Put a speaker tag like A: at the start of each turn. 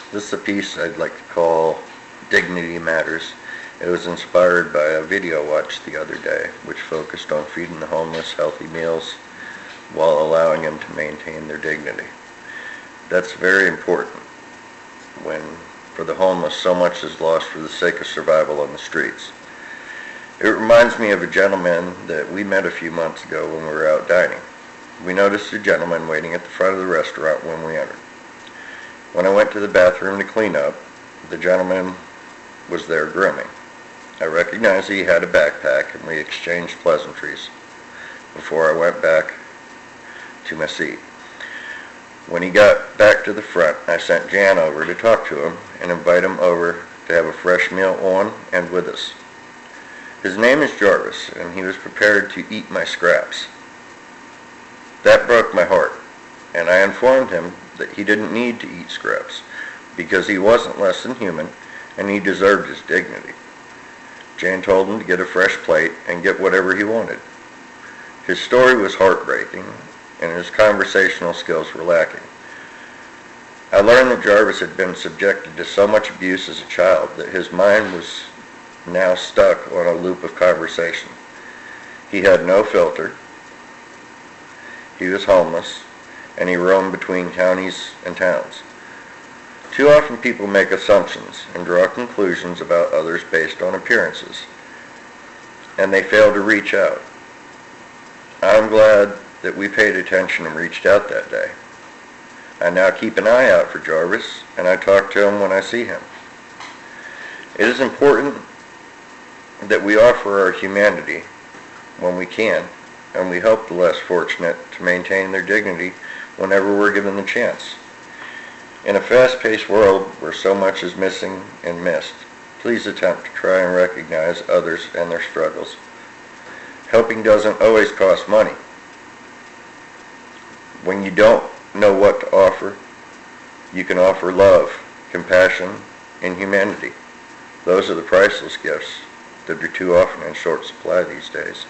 A: This is a piece I'd like to call Dignity Matters. It was inspired by a video I watched the other day, which focused on feeding the homeless healthy meals while allowing them to maintain their dignity. That's very important when, for the homeless, so much is lost for the sake of survival on the streets. It reminds me of a gentleman that we met a few months ago when we were out dining. We noticed a gentleman waiting at the front of the restaurant when we entered. When I went to the bathroom to clean up, the gentleman was there grooming. I recognized he had a backpack and we exchanged pleasantries before I went back to my seat. When he got back to the front, I sent Jan over to talk to him and invite him over to have a fresh meal on and with us. His name is Jarvis, and he was prepared to eat my scraps. That broke my heart, and I informed him that he didn't need to eat scraps because he wasn't less than human and he deserved his dignity. Jane told him to get a fresh plate and get whatever he wanted. His story was heartbreaking and his conversational skills were lacking. I learned that Jarvis had been subjected to so much abuse as a child that his mind was now stuck on a loop of conversation. He had no filter. He was homeless, and he roamed between counties and towns. Too often people make assumptions and draw conclusions about others based on appearances, and they fail to reach out. I'm glad that we paid attention and reached out that day. I now keep an eye out for Jarvis, and I talk to him when I see him. It is important that we offer our humanity when we can, and we help the less fortunate to maintain their dignity whenever we're given the chance. In a fast-paced world where so much is missing and missed, please attempt to try and recognize others and their struggles. Helping doesn't always cost money. When you don't know what to offer, you can offer love, compassion, and humanity. Those are the priceless gifts that are too often in short supply these days.